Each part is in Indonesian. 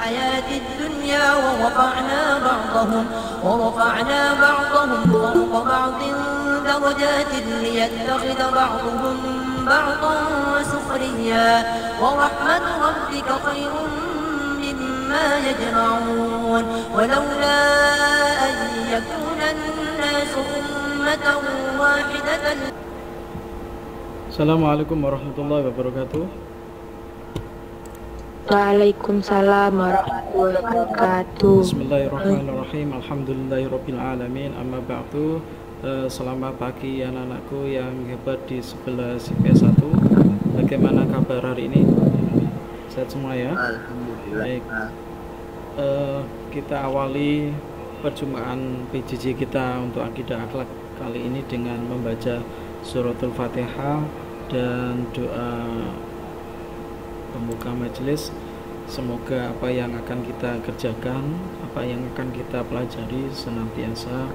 الحياة الدنيا ورفعنا بعضهم فوق بعض درجات ليتخذ بعضهم بعضا سخريا ورحمة ربك خير مما يجمعون ولولا أن يكون الناس أمة واحدة. Assalamualaikum warahmatullahi wabarakatuh. Waalaikumsalam warahmatullahi wabarakatuh. Bismillahirrahmanirrahim. Alhamdulillahirabbil alamin. Amma ba'du. Selamat pagi anak-anakku yang hebat di sebelah CPS 1. Bagaimana kabar hari ini? Sehat semua ya? Alhamdulillah. Baik. Kita awali perjumpaan PJJ kita untuk akidah akhlak kali ini dengan membaca suratul Fatihah dan doa pembuka majelis. Semoga apa yang akan kita kerjakan, apa yang akan kita pelajari senantiasa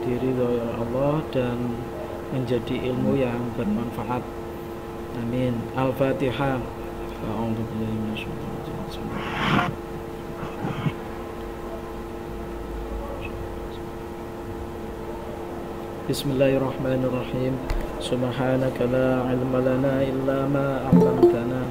diridhoi Allah dan menjadi ilmu yang bermanfaat. Amin. Al-Fatihah. A'udzubillahi minasyaitonir rajim. Bismillahirrahmanirrahim. Subhanaka la ilma lana illa ma 'allamtana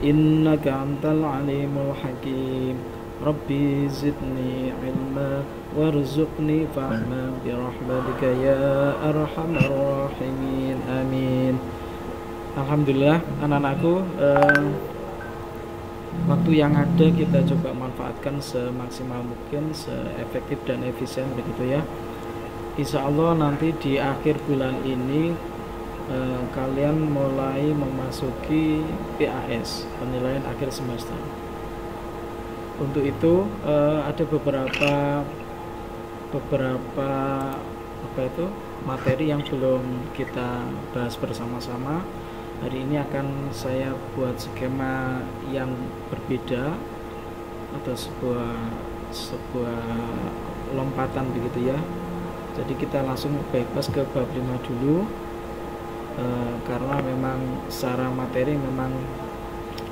innaka antal alimul hakim. Rabbi zidni ilma warzuqni fahma birahmatika ya arhamar rahimin. Amin. Alhamdulillah anak-anakku, waktu yang ada kita coba manfaatkan semaksimal mungkin, seefektif dan efisien begitu ya. Insya Allah nanti di akhir bulan ini kalian mulai memasuki PAS, penilaian akhir semester. Untuk itu ada beberapa materi yang belum kita bahas bersama-sama. Hari ini akan saya buat skema yang berbeda atau sebuah lompatan begitu ya. Jadi kita langsung bypass ke bab 5 dulu. Karena memang secara materi memang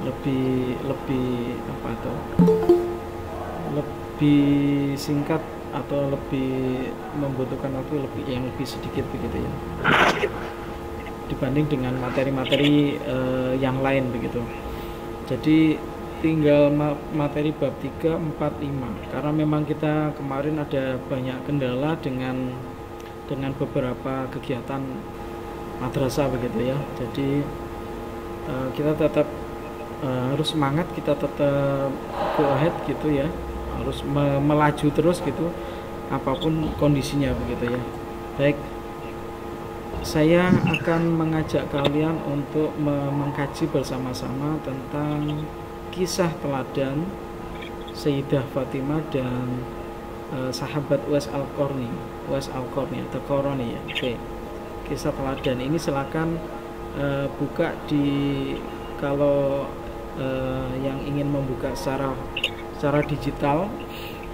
lebih singkat atau lebih membutuhkan waktu yang lebih sedikit begitu ya, dibanding dengan materi-materi yang lain begitu. Jadi tinggal materi bab 3, 4, 5 karena memang kita kemarin ada banyak kendala dengan beberapa kegiatan madrasah begitu ya. Jadi kita tetap harus semangat, kita tetap go ahead gitu ya, harus melaju terus gitu apapun kondisinya begitu ya. Baik, saya akan mengajak kalian untuk mengkaji bersama-sama tentang kisah teladan Sayyidah Fatimah dan sahabat Uwais Al-Qarni atau Qarni ya. Oke. Kisah teladan ini silakan buka di, kalau yang ingin membuka secara digital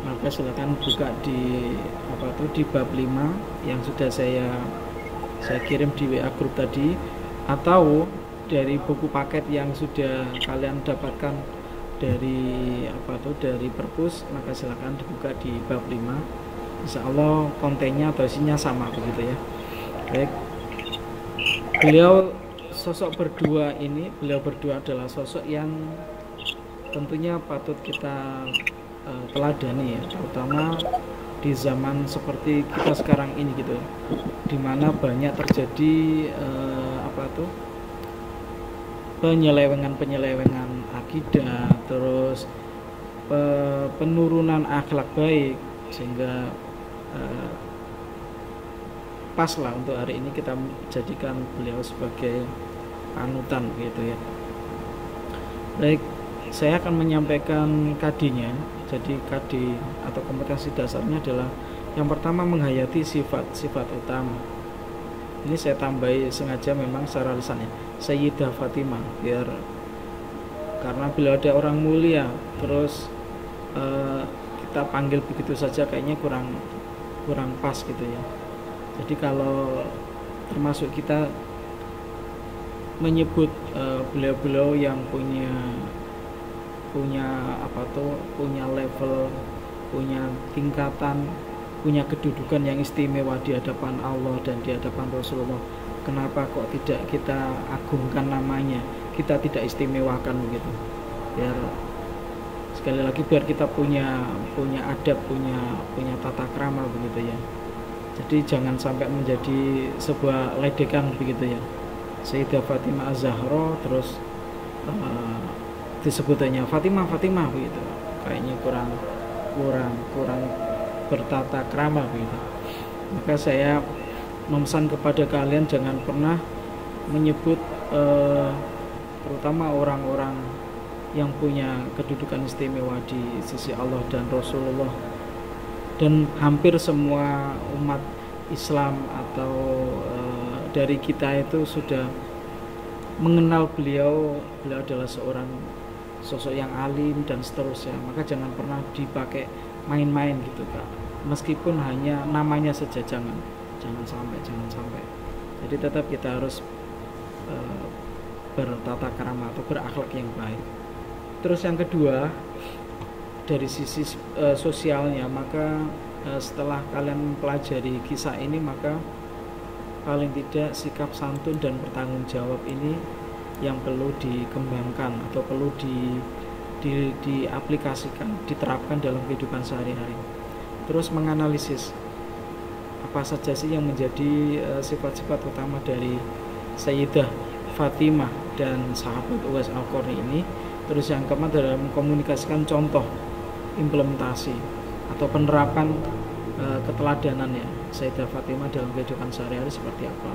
maka silakan buka di bab 5 yang sudah saya kirim di WA grup tadi, atau dari buku paket yang sudah kalian dapatkan dari perpus, maka silakan dibuka di bab 5. Insya Allah kontennya atau isinya sama begitu ya. Baik, sosok berdua adalah sosok yang tentunya patut kita teladani ya, terutama di zaman seperti kita sekarang ini gitu, dimana banyak terjadi penyelewengan akidah, terus penurunan akhlak baik, sehingga pas lah untuk hari ini kita jadikan beliau sebagai panutan gitu ya. Baik, saya akan menyampaikan KD-nya. Jadi KD atau kompetensi dasarnya adalah yang pertama menghayati sifat utama. Ini saya tambahi sengaja memang secara lisannya Sayyidah Fatimah, biar karena beliau ada orang mulia terus kita panggil begitu saja kayaknya kurang pas gitu ya. Jadi kalau termasuk kita menyebut beliau-beliau yang punya punya punya level, punya tingkatan, punya kedudukan yang istimewa di hadapan Allah dan di hadapan Rasulullah. Kenapa kok tidak kita agungkan namanya, kita tidak istimewakan begitu? Biar sekali lagi biar kita punya adab, punya tata krama begitu ya. Jadi jangan sampai menjadi sebuah ledekan begitu ya. Sayyidah Fatimah Az-Zahra terus disebutannya Fatimah begitu. Kayaknya kurang bertata krama begitu. Maka saya memesan kepada kalian jangan pernah menyebut terutama orang-orang yang punya kedudukan istimewa di sisi Allah dan Rasulullah, dan hampir semua umat Islam atau dari kita itu sudah mengenal beliau adalah seorang sosok yang alim dan seterusnya. Maka jangan pernah dipakai main-main gitu Kak, meskipun hanya namanya saja, jangan sampai. Jadi tetap kita harus bertata krama atau berakhlak yang baik. Terus yang kedua, dari sisi sosialnya, maka setelah kalian mempelajari kisah ini, maka paling tidak sikap santun dan bertanggung jawab ini yang perlu dikembangkan atau perlu diaplikasikan, diterapkan dalam kehidupan sehari-hari. Terus menganalisis apa saja sih yang menjadi sifat-sifat utama dari Sayyidah Fatimah dan sahabat Uwais Al-Qarni ini. Terus yang keempat adalah mengkomunikasikan contoh implementasi atau penerapan keteladanannya Sayyidah Fatimah dalam kehidupan sehari-hari seperti apa.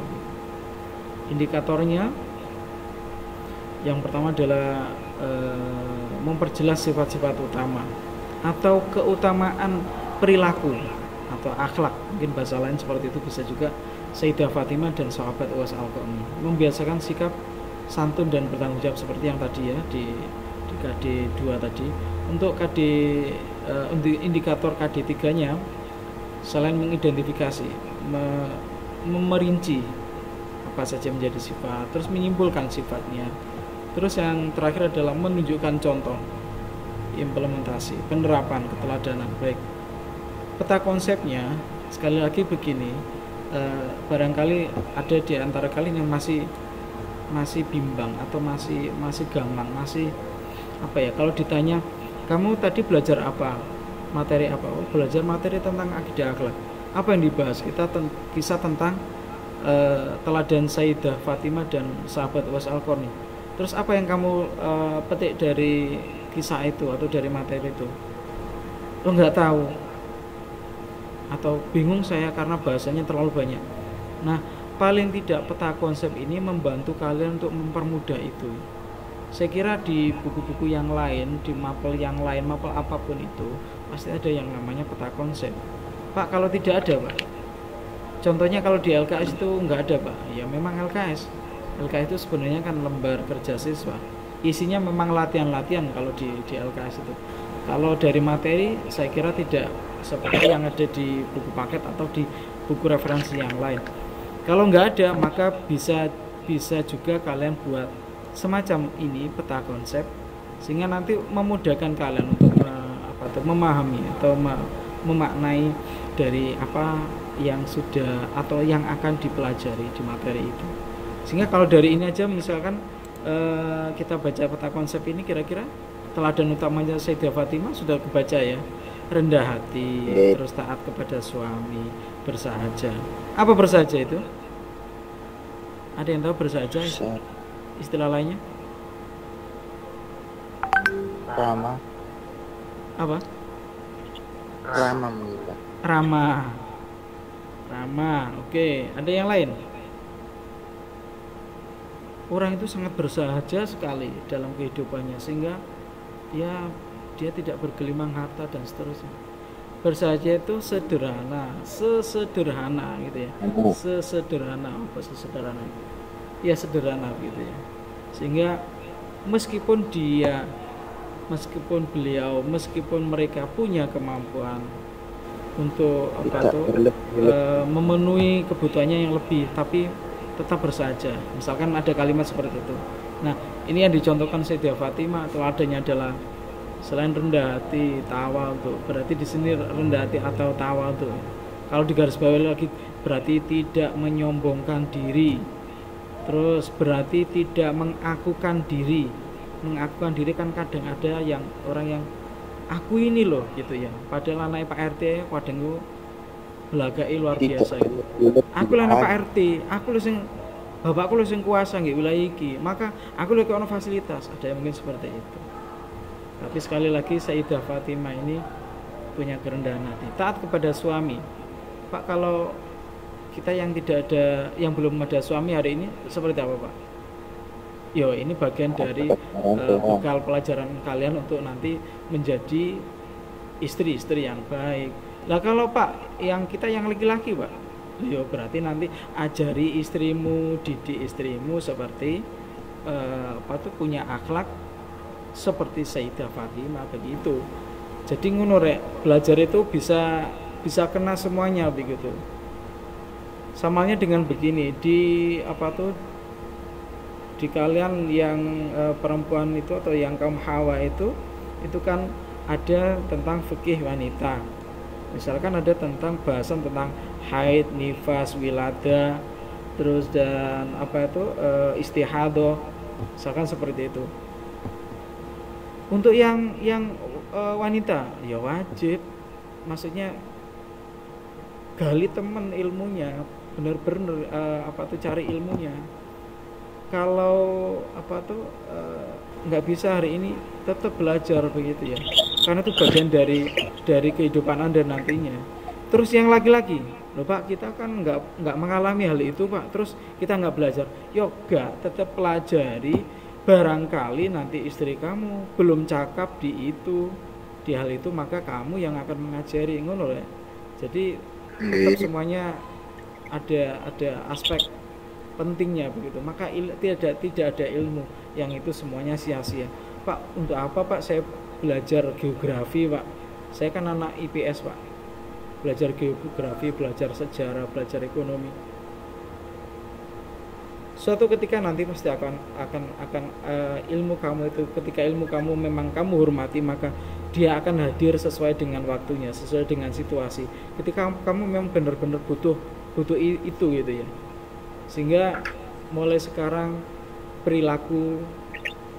Indikatornya yang pertama adalah memperjelas sifat-sifat utama atau keutamaan perilaku atau akhlak, mungkin bahasa lain seperti itu bisa juga. Sayyidah Fatimah dan sahabat Uwais Al-Qarni membiasakan sikap santun dan bertanggung jawab seperti yang tadi ya di KD 2 tadi. Untuk indikator KD 3 nya, selain mengidentifikasi, merinci apa saja menjadi sifat, terus menyimpulkan sifatnya. Terus yang terakhir adalah menunjukkan contoh implementasi, penerapan keteladanan. Baik, peta konsepnya sekali lagi begini, barangkali ada di antara kalian yang masih bimbang atau masih gamang, masih apa ya, kalau ditanya kamu tadi belajar apa, materi apa? Oh, belajar materi tentang akidah akhlak. Apa yang dibahas? Kita kisah tentang teladan Sayyidah Fatimah dan sahabat Uwais Al-Qarni. Terus apa yang kamu petik dari kisah itu atau dari materi itu? Lo nggak tahu atau bingung saya karena bahasanya terlalu banyak. Nah, paling tidak peta konsep ini membantu kalian untuk mempermudah itu. Saya kira di buku-buku yang lain, di mapel yang lain, mapel apapun itu pasti ada yang namanya peta konsep. Pak, kalau tidak ada Pak, contohnya kalau di LKS itu nggak ada Pak. Ya memang LKS itu sebenarnya kan lembar kerja siswa, isinya memang latihan-latihan kalau di LKS itu. Kalau dari materi saya kira tidak seperti yang ada di buku paket atau di buku referensi yang lain. Kalau nggak ada, maka bisa juga kalian buat semacam ini peta konsep, sehingga nanti memudahkan kalian untuk memahami atau memaknai dari apa yang sudah atau yang akan dipelajari di materi itu. Sehingga kalau dari ini aja misalkan kita baca peta konsep ini, kira-kira teladan utamanya Sayyidah Fatimah sudah kebaca ya. Rendah hati, terus taat kepada suami, bersahaja. Apa bersahaja itu? Ada yang tahu bersahaja? Istilah lainnya? Ramah. Apa? Ramah. Oke. Ada yang lain? Orang itu sangat bersahaja sekali dalam kehidupannya, sehingga dia tidak bergelimang harta dan seterusnya. Bersahaja itu sederhana gitu ya. Sesederhana gitu ya. Sehingga meskipun mereka punya kemampuan untuk memenuhi kebutuhannya yang lebih, tapi tetap bersahaja. Misalkan ada kalimat seperti itu. Nah, ini yang dicontohkan Sayyidah Fatimah, teladannya adalah Selain rendah hati, tawadhu. Berarti di sini rendah hati atau tawadhu. Kalau digarisbawahi lagi berarti tidak menyombongkan diri. Terus berarti tidak mengakukan diri. Mengakukan diri kan kadang ada yang orang yang aku ini loh gitu ya. Padahal anak Pak RT kadang itu belagai luar biasa gitu. Aku lah anak Pak RT, aku lho sing bapakku lho sing kuasa nggih wilayah iki. Maka aku lho ono fasilitas. Ada yang mungkin seperti itu. Tapi sekali lagi Sayyidah Fatimah ini punya kerendahan hati, taat kepada suami. Pak, kalau kita yang tidak ada, yang belum ada suami hari ini seperti apa Pak? Yo, ini bagian dari bekal pelajaran kalian untuk nanti menjadi istri-istri yang baik. Lah kalau Pak, yang kita yang laki-laki Pak, yo berarti nanti ajari istrimu, didik istrimu seperti punya akhlak seperti Sayyidah Fatimah begitu. Jadi ngono rek, belajar itu bisa kena semuanya begitu. Samanya dengan begini di di kalian yang perempuan itu atau yang kaum hawa itu kan ada tentang fikih wanita. Misalkan ada tentang bahasan tentang haid, nifas, wilada, terus dan istihadah, misalkan seperti itu. Untuk yang wanita ya wajib, maksudnya gali temen ilmunya, bener-bener cari ilmunya. Kalau nggak bisa hari ini tetap belajar begitu ya, karena itu bagian dari kehidupan Anda nantinya. Terus yang laki-laki, loh Pak, kita kan nggak mengalami hal itu Pak, terus kita nggak belajar. Yoga tetap pelajari. Barangkali nanti istri kamu belum cakap di hal itu, maka kamu yang akan mengajari, ngono ya. Jadi tetap semuanya ada aspek pentingnya begitu. Maka tidak ada ilmu yang itu semuanya sia-sia. Pak, untuk apa Pak saya belajar geografi Pak? Saya kan anak IPS Pak. Belajar geografi, belajar sejarah, belajar ekonomi. Suatu ketika nanti pasti akan ilmu kamu itu, ketika ilmu kamu memang kamu hormati, maka dia akan hadir sesuai dengan waktunya, sesuai dengan situasi. Ketika kamu memang benar-benar butuh itu gitu ya. Sehingga mulai sekarang perilaku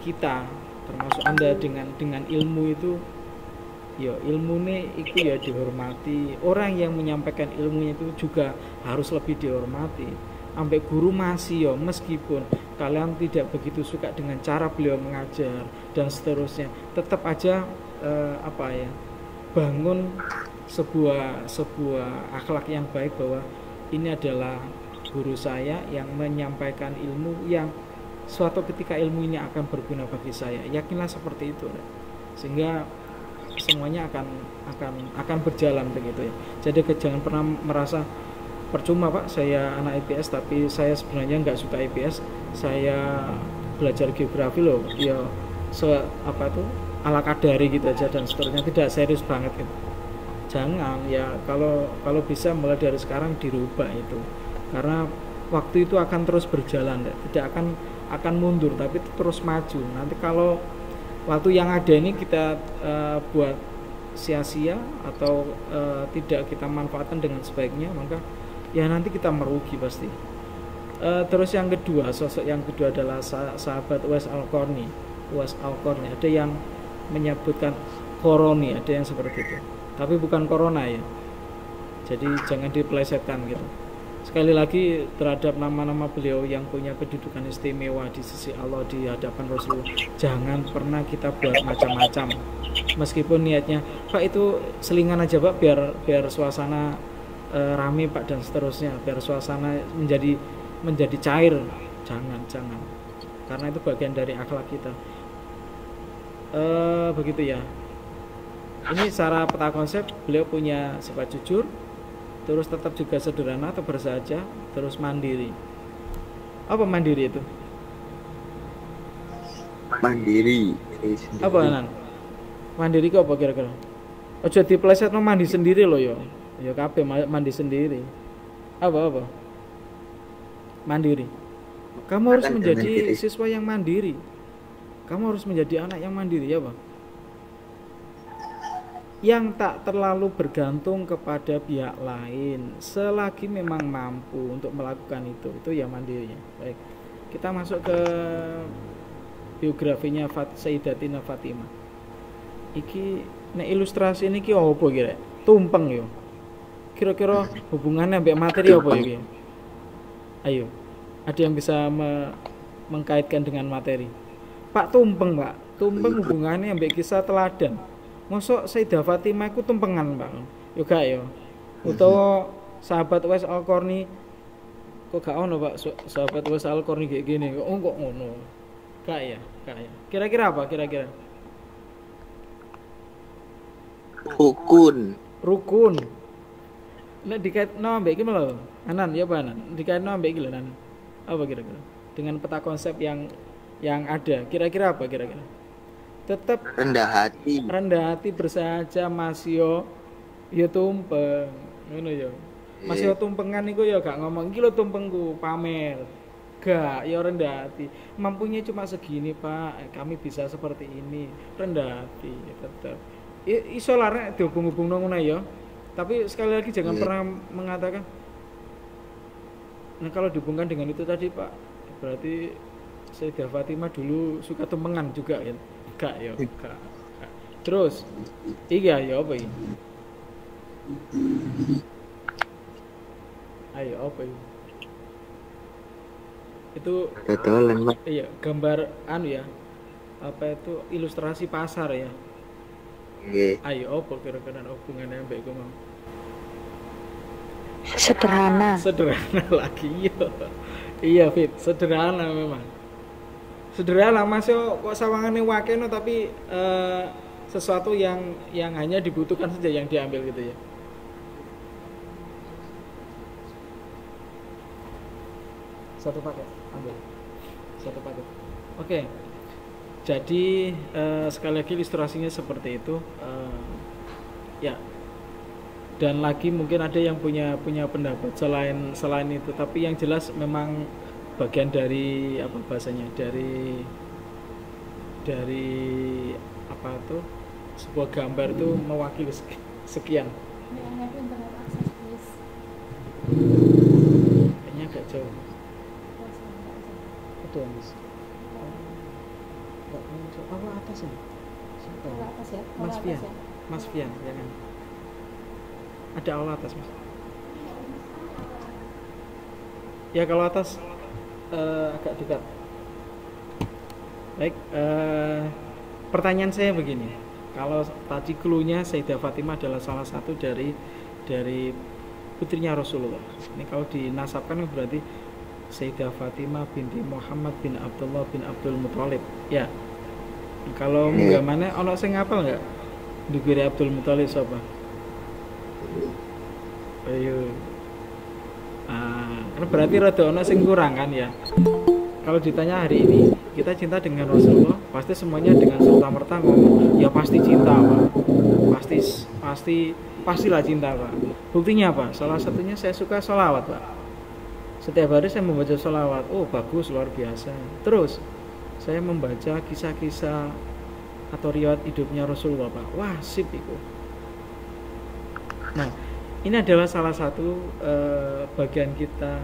kita, termasuk Anda dengan ilmu itu, ya ilmunya itu ya dihormati. Orang yang menyampaikan ilmunya itu juga harus lebih dihormati. Sampai guru masih ya, meskipun kalian tidak begitu suka dengan cara beliau mengajar dan seterusnya, tetap aja bangun sebuah akhlak yang baik bahwa ini adalah guru saya yang menyampaikan ilmu yang suatu ketika ilmu ini akan berguna bagi saya. Yakinlah seperti itu, sehingga semuanya akan berjalan begitu ya. Jadi jangan pernah merasa percuma Pak, saya anak IPS tapi saya sebenarnya nggak suka IPS, saya belajar geografi loh ya ala kadari gitu aja dan seterusnya, tidak serius banget gitu. Jangan ya, kalau bisa mulai dari sekarang dirubah itu, karena waktu itu akan terus berjalan, tidak akan mundur tapi terus maju. Nanti kalau waktu yang ada ini kita buat sia-sia atau tidak kita manfaatkan dengan sebaiknya, maka ya nanti kita merugi pasti. Terus yang kedua, sosok yang kedua adalah sahabat Uwais Al-Qarni. Ada yang menyebutkan koroni, ada yang seperti itu, tapi bukan corona ya. Jadi jangan dipelesetkan gitu. Sekali lagi, terhadap nama-nama beliau yang punya kedudukan istimewa di sisi Allah, di hadapan Rasulullah, jangan pernah kita buat macam-macam. Meskipun niatnya Pak itu selingan aja Pak, biar suasana rame Pak dan seterusnya, biar suasana menjadi cair. Jangan, karena itu bagian dari akhlak kita. Begitu ya. Ini secara peta konsep, beliau punya sifat jujur, terus tetap juga sederhana atau bersahaja, terus mandiri. Apa mandiri itu? Mandiri. Apa Nan? Mandiri kok apa kira-kira? Ojo diplesetno mandi sendiri loh yo. Ya kabeh mandi sendiri. Apa? Mandiri. Kamu harus menjadi siswa yang mandiri. Kamu harus menjadi anak yang mandiri ya, Pak. yang tak terlalu bergantung kepada pihak lain selagi memang mampu untuk melakukan itu ya mandirinya. Baik, kita masuk ke biografinya Sayyidatina Fatimah. Iki nek ilustrasi ini ki apa kira? Tumpeng yo. Kira-kira hubungannya ambek materi apa ya? Ayo, ada yang bisa mengkaitkan dengan materi? Pak Tumpeng, Pak. Tumpeng hubungannya ambek kisah teladan. Mosok Sayyidah Fatimah iku tumpengan, Pak. Yo gak yo. Utawa sahabat Uwais Al-Qarni kok gak ono, Pak, sahabat Uwais Al-Qarni kayak gini. Kok ngono. Gak ya, gak ya. Kira-kira apa kira-kira? Rukun. Nek dikaitno ambek iki lho. Anan ya Pak Anan. Dikaitno ambek iki lho Anan. Apa kira-kira? Dengan peta konsep yang ada. Kira-kira apa kira-kira? Tetap rendah hati bersahaja Mas yo tumpeng ngono yo. Mas yo tumpengan niku yo gak ngomong iki lho tumpengku pamer. Gak, ya rendah hati. Mampunya cuma segini, Pak. Kami bisa seperti ini. Rendah hati tetap. Iso larek dihubung-hubungno ngono ya. Tapi sekali lagi jangan pernah mengatakan nah kalau dihubungkan dengan itu tadi, Pak, berarti Sayyidah Fatimah dulu suka tumpengan juga ya. Gak ya, gak. Terus iya ya apa ini? Ayo apa ini? Itu iya gambar ya. Apa itu ilustrasi pasar ya? Ayo apa kira-kira hubungannya mbak iku mau? Sederhana lagi iya Fit, sederhana memang. Sederhana Mas yo kok sawangane wakeno tapi sesuatu yang hanya dibutuhkan saja yang diambil gitu ya. Satu paket ambil. Satu paket. Oke. Jadi sekali lagi ilustrasinya seperti itu. Ya. Dan lagi mungkin ada yang punya pendapat selain itu, tapi yang jelas memang bagian dari apa bahasanya dari apa tuh sebuah gambar itu mewakili sekian. Kayaknya agak jauh. Itu Mas. Apa atas ini? Atas ya? Mas Fian, ya kan? Ada aula atas Mas. Ya kalau atas agak dekat. Baik, pertanyaan saya begini. Kalau tadi clue-nya Sayyidah Fatimah adalah salah satu dari putrinya Rasulullah. Ini kalau dinasabkan berarti Sayyidah Fatimah binti Muhammad bin Abdullah bin Abdul Muthalib. Ya. Kalau enggak mana ono sing ngapal enggak? Dugure Abdul Muthalib sapa? Ayo. Karena berarti rada ono sing kurang kan ya. Kalau ditanya hari ini kita cinta dengan Rasulullah, pasti semuanya dengan serta-merta ngomong ya pasti cinta, Pak. Pastilah cinta, Pak. Buktinya apa? Salah satunya saya suka sholawat, Pak. Setiap hari saya membaca sholawat. Oh, bagus, luar biasa. Terus saya membaca kisah-kisah atau riwayat hidupnya Rasulullah, Pak. Wah, sip itu. Nah, ini adalah salah satu bagian kita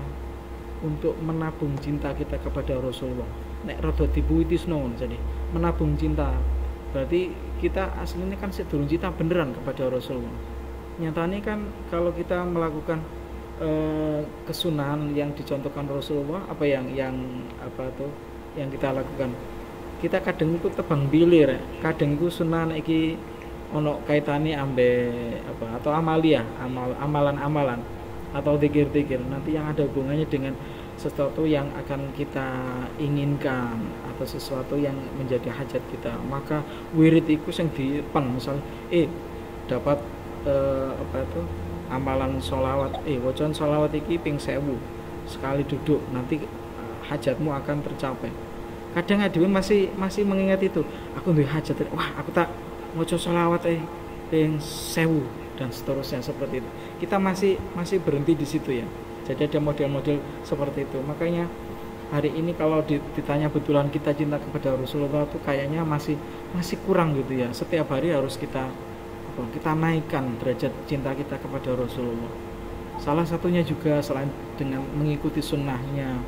untuk menabung cinta kita kepada Rasulullah. Nek rada dipuitisno jadi menabung cinta. Berarti kita aslinya kan sedurung cinta beneran kepada Rasulullah. Nyatanya kan kalau kita melakukan kesunahan yang dicontohkan Rasulullah, apa yang kita lakukan, kita kadang itu tebang bilir, kadang itu sunnah iki ono kaitane ambe apa atau amalan-amalan atau zikir-zikir nanti yang ada hubungannya dengan sesuatu yang akan kita inginkan atau sesuatu yang menjadi hajat kita, maka wirid itu yang dipen misal dapat amalan sholawat wacan sholawat iki ping 1000 sekali duduk nanti hajatmu akan tercapai. Kadang adewe masih mengingat itu, aku duwe hajat, wah aku tak maca sholawat ping 1000 dan seterusnya seperti itu. Kita masih berhenti di situ ya. Jadi ada model-model seperti itu. Makanya hari ini kalau ditanya betulan kita cinta kepada Rasulullah itu kayaknya masih kurang gitu ya. Setiap hari harus kita kita naikkan derajat cinta kita kepada Rasulullah. Salah satunya juga selain dengan mengikuti sunnahnya,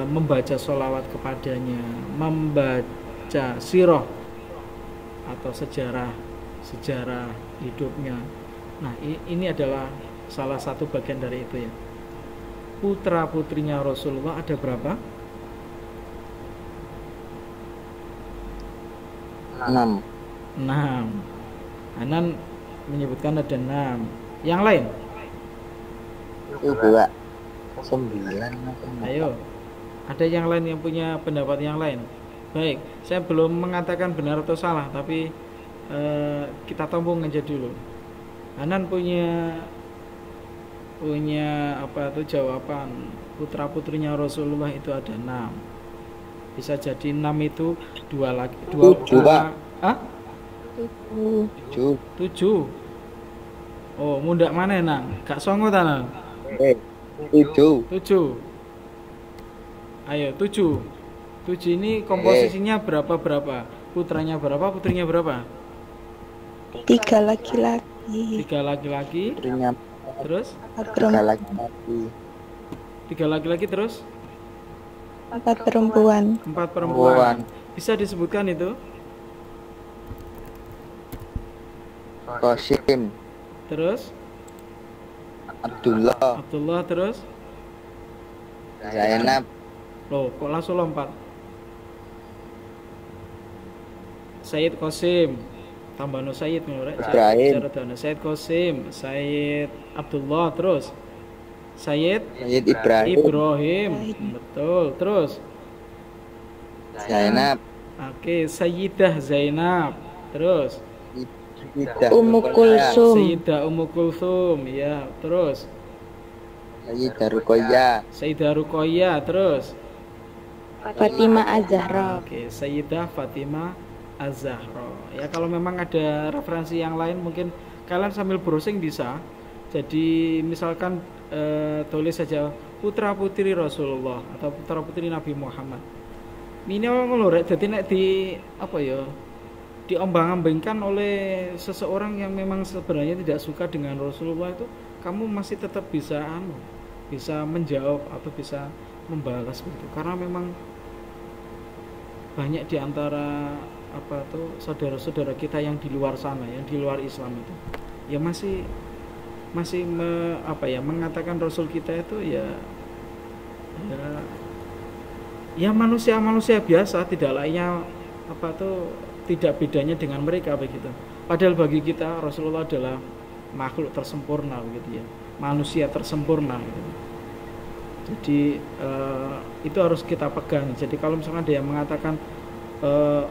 membaca sholawat kepadanya, membaca sirah atau sejarah hidupnya. Nah, ini adalah salah satu bagian dari itu ya. Putra putrinya Rasulullah ada berapa? 6. Hanan menyebutkan ada 6. Yang lain? Itu 2. 9. Ayo, ada yang lain yang punya pendapat yang lain? Baik, saya belum mengatakan benar atau salah, tapi kita tampung aja dulu. Hanan punya apa tuh jawaban putra putrinya Rasulullah itu ada 6. Bisa jadi 6 itu 2 lagi 7, Pak. 7. Oh, mundak mana nang? Gak songo ta nang? 7. Ayo 7. 7 ini komposisinya berapa? Putranya berapa? Putrinya berapa? 3 laki-laki. 3 laki-laki. Putrinya Terus? 3 laki-laki. 3 laki-laki terus? 4 perempuan. 4 perempuan. Bisa disebutkan itu? Qasim, Terus? Abdullah, Terus? Zainab, Loh, kok langsung lompat? Sayyid Qasim, tambah no Sayyid Ibrahim. Sayyid Qasim, Sayyid Abdullah, terus Sayyid Ibrahim. Betul, terus Zainab, oke, Sayyidah Zainab, terus Ummu Kulsum. Sayyidah Ummu Kulsum, ya, terus Sayyidah Ruqayyah, terus Fatimah Az-Zahra. oke, Sayyidah Fatimah Az-Zahra. Ya, kalau memang ada referensi yang lain mungkin kalian sambil browsing bisa. Jadi misalkan tulis saja putra putri Rasulullah atau putra putri Nabi Muhammad. Ini ngono rek, dadi nek di apa ya? Diombang-ambingkan oleh seseorang yang memang sebenarnya tidak suka dengan Rasulullah itu, kamu masih tetap bisa menjawab atau bisa membalas begitu. Karena memang banyak di antara saudara-saudara kita yang di luar sana, yang di luar Islam itu, ya masih mengatakan Rasul kita itu ya manusia biasa, tidak lainnya tidak bedanya dengan mereka begitu. Padahal bagi kita Rasulullah adalah makhluk tersempurna begitu ya, manusia tersempurna gitu. Jadi itu harus kita pegang. Jadi kalau misalkan ada yang mengatakan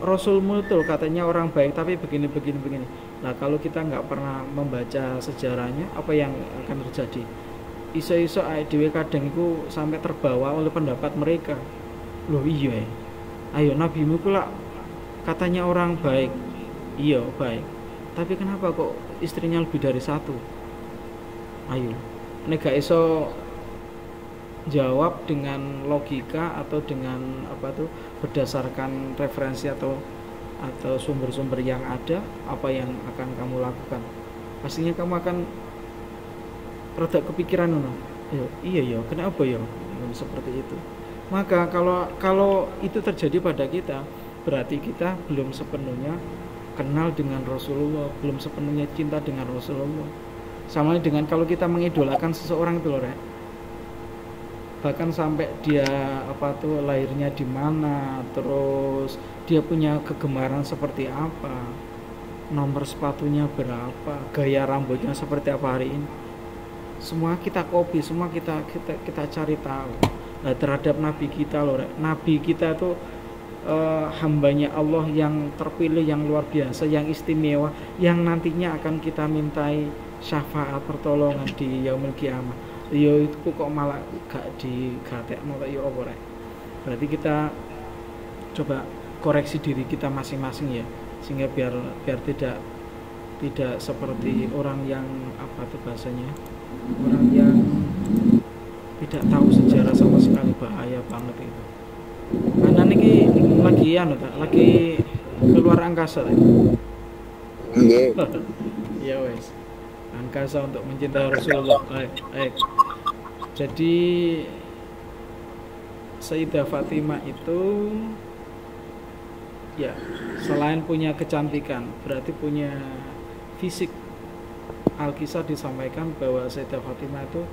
Rasulmu itu katanya orang baik tapi begini. Nah, kalau kita nggak pernah membaca sejarahnya, apa yang akan terjadi? Iso-iso dhewe kadang itu sampai terbawa oleh pendapat mereka. Loh iya, ayo nabimu kula katanya orang baik. Iya baik, tapi kenapa kok istrinya lebih dari 1? Ayo, nek gak iso jawab dengan logika atau dengan berdasarkan referensi atau sumber-sumber yang ada, apa yang akan kamu lakukan? Pastinya kamu akan rada kepikiran iya ya, kenapa ya seperti itu. Maka kalau itu terjadi pada kita, berarti kita belum sepenuhnya kenal dengan Rasulullah, belum sepenuhnya cinta dengan Rasulullah. Sama dengan kalau kita mengidolakan seseorang itu loh, Rek. Bahkan sampai dia lahirnya di mana, terus dia punya kegemaran seperti apa, nomor sepatunya berapa, gaya rambutnya seperti apa hari ini, semua kita copy, semua kita cari tahu. Nah, terhadap Nabi kita loh, Nabi kita tuh hambanya Allah yang terpilih, yang luar biasa, yang istimewa, yang nantinya akan kita mintai syafaat pertolongan di yaumul kiamah. Yo itu kok malah gak digatekno ya apa rek. Berarti kita coba koreksi diri kita masing-masing ya, sehingga biar tidak seperti orang yang bahasanya, orang yang tidak tahu sejarah sama sekali, bahaya banget itu. Karena ini lagi keluar angkasa. Nggih. Ya wes, angkasa untuk mencintai Rasulullah. Baik. Jadi Sayyidah Fatimah itu ya selain punya kecantikan, berarti punya fisik. Alkisah disampaikan bahwa Sayyidah Fatimah itu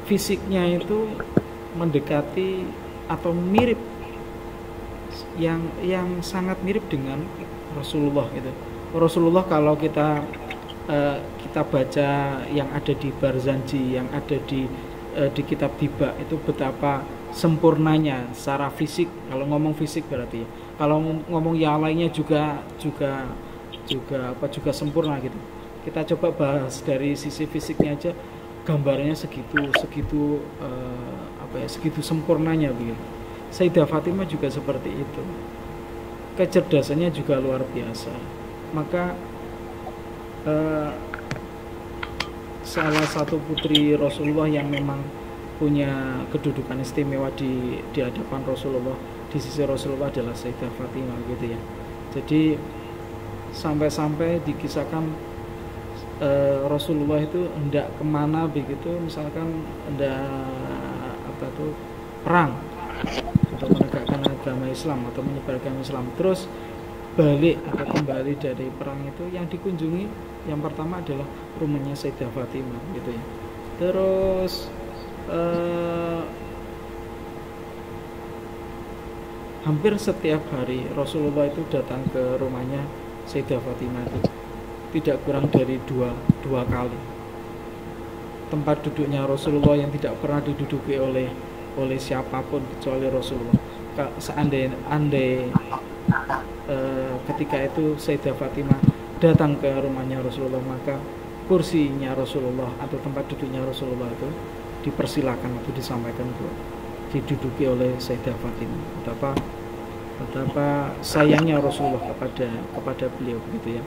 fisiknya itu mendekati atau mirip yang sangat mirip dengan Rasulullah gitu. Rasulullah kalau kita baca yang ada di Barzanji, yang ada di kitab Tiba, itu betapa sempurnanya secara fisik. Kalau ngomong fisik berarti, kalau ngomong yang lainnya juga sempurna gitu. Kita coba bahas dari sisi fisiknya aja, gambarnya segitu sempurnanya begitu. Sayyidah Fatimah juga seperti itu. Kecerdasannya juga luar biasa. Maka salah satu putri Rasulullah yang memang punya kedudukan istimewa di hadapan Rasulullah, di sisi Rasulullah adalah Sayyidah Fatimah gitu ya. Jadi sampai-sampai dikisahkan Rasulullah itu hendak kemana begitu, misalkan hendak perang untuk menegakkan agama Islam atau menyebarkan Islam, terus balik atau kembali dari perang itu, yang dikunjungi yang pertama adalah rumahnya Sayyidah Fatimah gitu ya. Terus hampir setiap hari Rasulullah itu datang ke rumahnya Sayyidah Fatimah itu tidak kurang dari dua kali. Tempat duduknya Rasulullah yang tidak pernah diduduki oleh siapapun kecuali Rasulullah. Andai ketika itu Sayyidah Fatimah datang ke rumahnya Rasulullah, maka kursinya Rasulullah atau tempat duduknya Rasulullah itu dipersilakan atau disampaikan untuk diduduki oleh Sayyidah Fatimah. Betapa sayangnya Rasulullah kepada beliau begitu ya.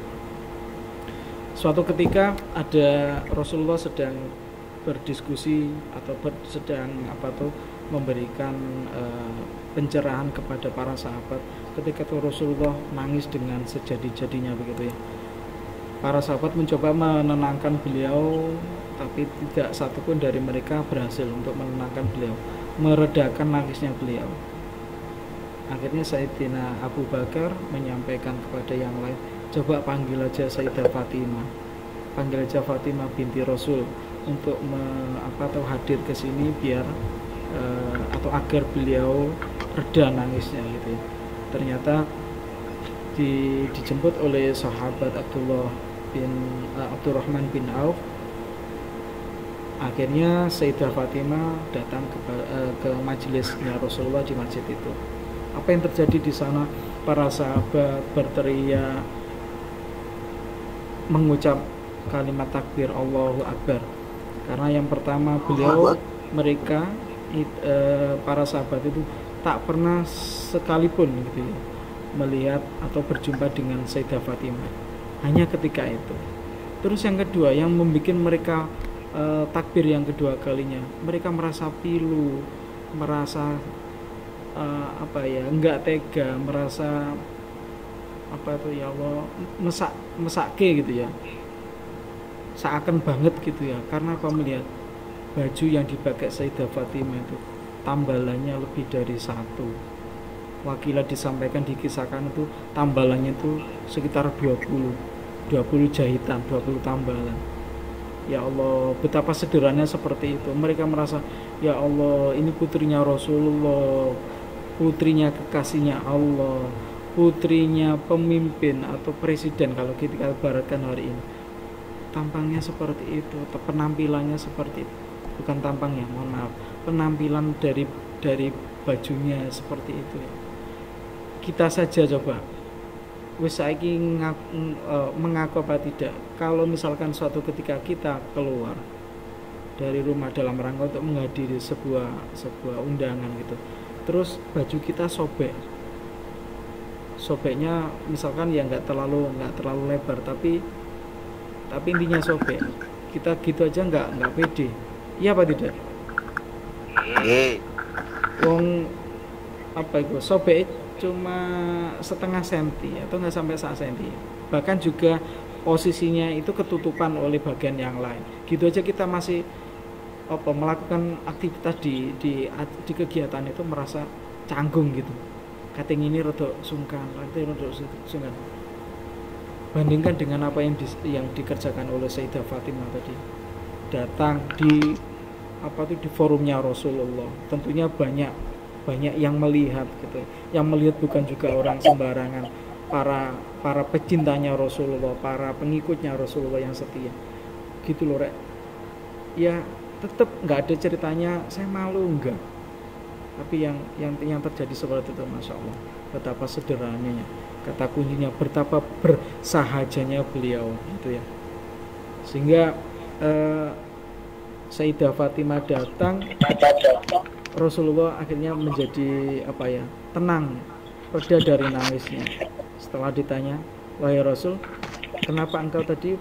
Suatu ketika ada Rasulullah sedang berdiskusi atau sedang memberikan pencerahan kepada para sahabat. Ketika itu Rasulullah nangis dengan sejadi-jadinya begitu ya. Para sahabat mencoba menenangkan beliau, tapi tidak satupun dari mereka berhasil untuk menenangkan beliau, meredakan nangisnya beliau. Akhirnya Sayyidina Abu Bakar menyampaikan kepada yang lain, coba panggil aja Sayyidah Fatimah, panggil aja Fatimah binti Rasul untuk hadir ke sini biar atau agar beliau reda nangisnya gitu ya. Ternyata dijemput oleh sahabat Abdurrahman bin Auf. Akhirnya Sayyidah Fatimah datang ke majelisnya Rasulullah di masjid itu. Apa yang terjadi di sana? Para sahabat berteriak, mengucap kalimat takbir Allahu Akbar. Karena yang pertama para sahabat itu tak pernah sekalipun gitu ya, melihat atau berjumpa dengan Sayyidah Fatimah, hanya ketika itu. Terus yang kedua, yang membuat mereka takbir yang kedua kalinya, mereka merasa pilu, merasa enggak tega, merasa ya Allah, mesake gitu ya, seakan banget gitu ya. Karena apa? Melihat baju yang dipakai Sayyidah Fatimah itu tambalannya lebih dari satu. Wakilah disampaikan, dikisahkan itu tambalannya itu sekitar 20 jahitan, 20 tambalan. Ya Allah, betapa sederhananya seperti itu. Mereka merasa, ya Allah, ini putrinya Rasulullah, putrinya kekasihnya Allah, putrinya pemimpin atau presiden kalau kita ibaratkan hari ini. Tampangnya seperti itu, atau penampilannya seperti itu. Bukan tampangnya, mohon maaf, penampilan dari bajunya seperti itu. Kita saja coba, wis saiki mengaku apa tidak, kalau misalkan suatu ketika kita keluar dari rumah dalam rangka untuk menghadiri sebuah undangan gitu, terus baju kita sobeknya misalkan ya nggak terlalu lebar, tapi intinya sobek, kita gitu aja nggak pede, iya apa tidak? Wong sobek cuma setengah senti atau nggak sampai 1 senti, bahkan juga posisinya itu ketutupan oleh bagian yang lain. Gitu aja kita masih melakukan aktivitas di kegiatan itu merasa canggung gitu. Kating ini rodok sungkan, kating rodok sungkan. Bandingkan dengan apa yang dikerjakan oleh Sayyidah Fatimah tadi. Datang di di forumnya Rasulullah. Tentunya banyak yang melihat gitu. Yang melihat bukan juga orang sembarangan, para pecintanya Rasulullah, para pengikutnya Rasulullah yang setia. Gitu loh, Rek. Ya, tetap nggak ada ceritanya saya malu, enggak. Tapi yang terjadi seperti itu, Masya Allah, betapa sederhananya, kata kuncinya betapa bersahajanya beliau gitu ya. Sehingga Sayyidah Fatimah datang, Rasulullah akhirnya menjadi tenang, reda dari nangisnya. Setelah ditanya, wahai Rasul, kenapa engkau tadi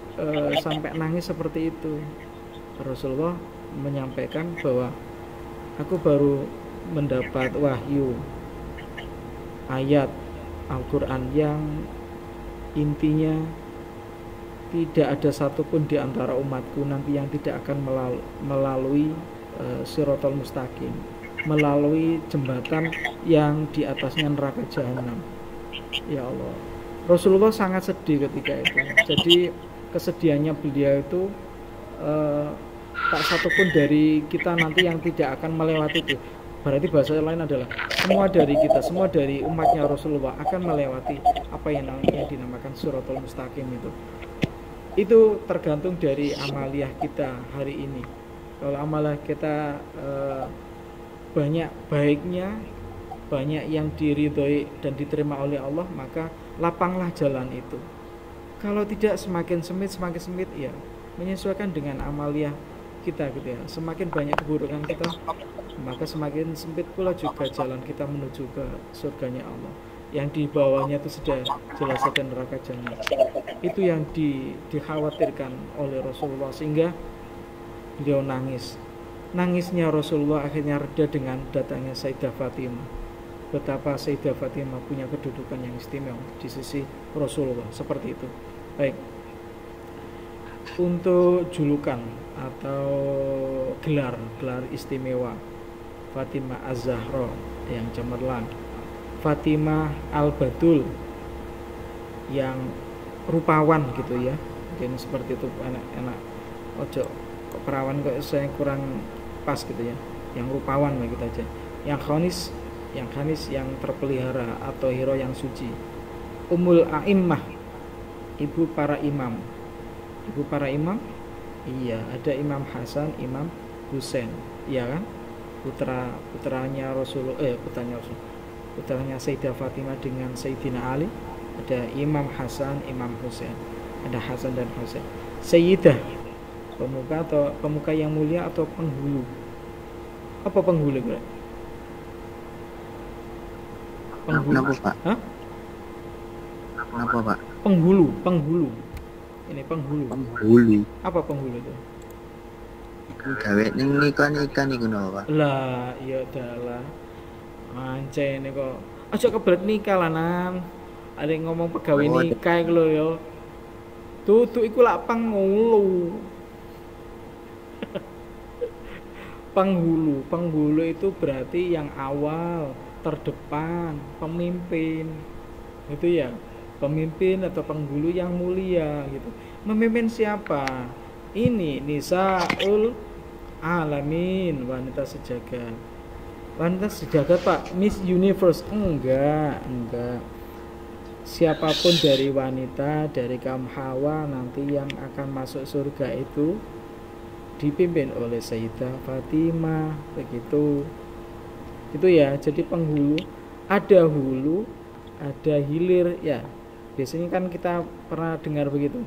sampai nangis seperti itu? Rasulullah menyampaikan bahwa aku baru mendapat wahyu ayat Al-Quran yang intinya tidak ada satupun di antara umatku nanti yang tidak akan melalui Shiratal Mustaqim, melalui jembatan yang di atasnya neraka jahanam. Ya Allah, Rasulullah sangat sedih ketika itu. Jadi kesedihannya beliau itu tak satupun dari kita nanti yang tidak akan melewati itu. Berarti bahasa lain adalah semua dari kita, semua dari umatnya Rasulullah akan melewati apa yang dinamakan Shiratal Mustaqim itu. Itu tergantung dari amaliyah kita hari ini. Kalau amaliyah kita banyak baiknya, banyak yang diridhoi dan diterima oleh Allah, maka lapanglah jalan itu. Kalau tidak, semakin sempit ya, menyesuaikan dengan amaliyah kita gitu ya. Semakin banyak keburukan kita, maka semakin sempit pula juga jalan kita menuju ke surganya Allah. Yang di bawahnya itu sudah jelas ada neraka jahanam. Itu yang dikhawatirkan oleh Rasulullah, sehingga beliau nangis. Nangisnya Rasulullah akhirnya reda dengan datangnya Sayyidah Fatimah. Betapa Sayyidah Fatimah punya kedudukan yang istimewa di sisi Rasulullah, seperti itu. Baik, untuk julukan atau gelar istimewa Fatimah Az-Zahra yang cemerlang, Fatimah Al-Badul yang rupawan gitu ya, mungkin seperti itu. Enak ojo perawan kok saya kurang pas gitu ya, yang rupawan begitu aja. Yang khanis yang terpelihara atau hero yang suci. Ummul A'immah, ibu para imam. Iya, ada Imam Hasan, Imam Husain, iya kan? Putranya Sayyidah Fatimah dengan Sayyidina Ali. Ada Imam Hasan, Imam Husain, ada Hasan dan Husain. Sayyidah, pemuka yang mulia atau penghulu. Apa penghulu, Bro? Kenapa, Pak? Hah? Kenapa, Pak? Penghulu. Ini penghulu. Apa penghulu itu? Gawe ning ikan iku no, Pak. Lah, iya dalah. Anjay ini kok. Aja kebelet nikah lanang. Ada yang ngomong pegawai nikah iku lho ya. Tutu iku lak penghulu. Penghulu itu berarti yang awal, terdepan, pemimpin. Itu ya. Pemimpin atau penghulu yang mulia gitu. Memimpin siapa? Ini Nisaul Alamin, wanita sejagat. Wanita sejagat, Pak. Miss Universe enggak. Siapapun dari wanita dari kaum Hawa nanti yang akan masuk surga itu dipimpin oleh Sayyidah Fatimah, begitu. Itu ya. Jadi penghulu, ada hulu, ada hilir ya. Biasanya kan kita pernah dengar begitu.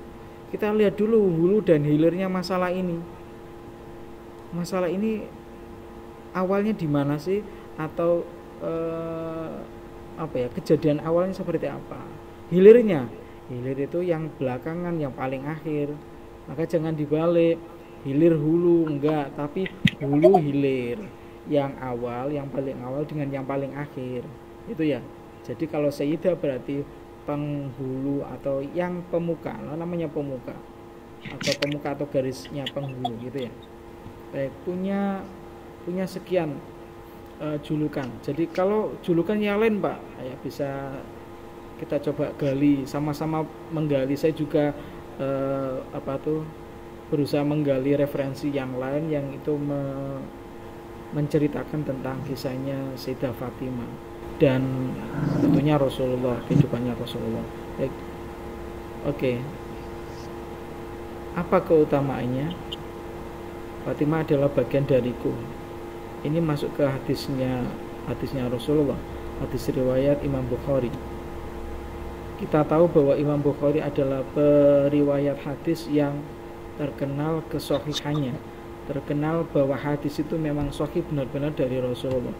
Kita lihat dulu hulu dan hilirnya masalah ini. Masalah ini awalnya di mana sih, atau kejadian awalnya seperti apa? Hilir itu yang belakangan, yang paling akhir. Maka jangan dibalik, hilir hulu enggak, tapi hulu hilir. Yang awal, yang paling awal dengan yang paling akhir. Itu ya. Jadi kalau Sayyidah berarti penghulu atau yang pemuka, namanya pemuka atau garisnya penghulu gitu ya. Baik, punya sekian julukan. Jadi kalau julukan yang lain Pak, ya bisa kita coba gali, sama-sama menggali. Saya juga berusaha menggali referensi yang lain yang itu menceritakan tentang kisahnya Sayyidah Fatimah dan tentunya Rasulullah, kehidupannya Rasulullah. Baik. Oke. Apa keutamaannya? Fatimah adalah bagian dariku. Ini masuk ke hadisnya Rasulullah, hadis riwayat Imam Bukhari. Kita tahu bahwa Imam Bukhari adalah periwayat hadis yang terkenal kesohihannya, terkenal bahwa hadis itu memang sahih, benar-benar dari Rasulullah,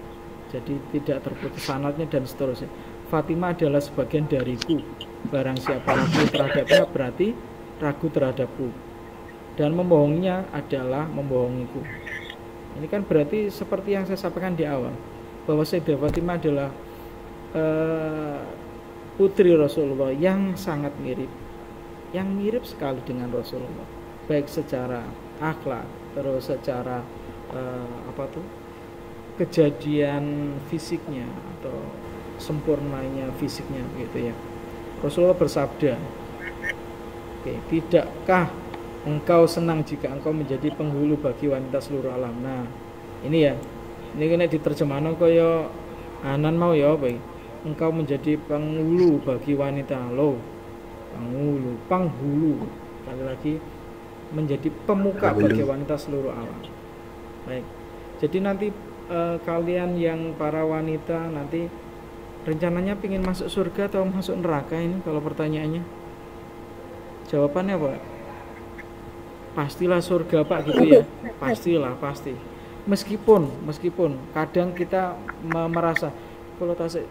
jadi tidak terputus sanadnya dan seterusnya. Fatimah adalah sebagian dariku, barang siapa ragu terhadapnya berarti ragu terhadapku, dan membohonginya adalah membohongiku. Ini kan berarti seperti yang saya sampaikan di awal, bahwa Sayyidah Fatimah adalah putri Rasulullah yang sangat mirip, yang mirip sekali dengan Rasulullah, baik secara akhlak, terus secara kejadian fisiknya atau sempurnanya fisiknya gitu ya. Rasulullah bersabda, tidakkah engkau senang jika engkau menjadi penghulu bagi wanita seluruh alam? Nah ini ya, ini kena diterjemahkan kaya anan mau ya apa, engkau menjadi penghulu bagi wanita. Loh, penghulu kali lagi menjadi pemuka bagi wanita seluruh alam. Baik, jadi nanti kalian yang para wanita nanti rencananya ingin masuk surga atau masuk neraka ini? Kalau pertanyaannya, jawabannya apa? Pastilah surga Pak gitu ya. Pasti. Meskipun kadang kita merasa kalau tasik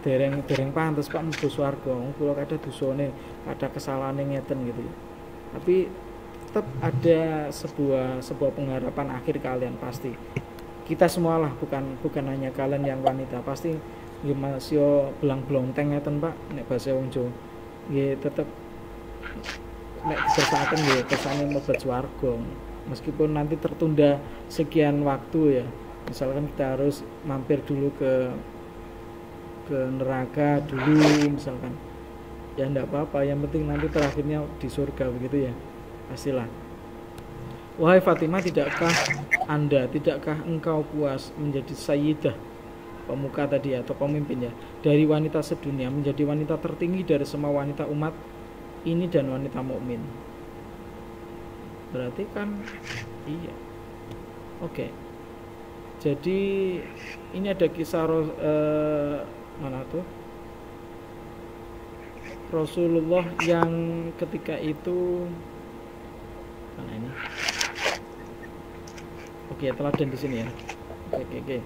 dereng pantes Pak mlebu swarga, kula kada dosane, kada kesalahane ngeten gitu ya. Tapi tetap ada sebuah pengharapan akhir kalian pasti. Kita semualah, bukan hanya kalian yang wanita, pasti nggih masih belang-blonteng ngeten Pak nek basa wong Jawa. Nggih tetep nek disertaken nggih kesane mlebet swarga. Meskipun nanti tertunda sekian waktu ya. Misalkan kita harus mampir dulu ke neraka dulu misalkan. Ya enggak apa-apa, yang penting nanti terakhirnya di surga begitu ya. Pastilah. Wahai Fatimah, tidakkah engkau puas menjadi sayyidah, pemuka tadi atau pemimpin ya, dari wanita sedunia, menjadi wanita tertinggi dari semua wanita umat ini dan wanita mukmin? Berarti kan iya. Oke. Jadi ini ada kisah mana tuh? Rasulullah yang ketika itu mana ini? Oke, teladan di sini ya. Oke.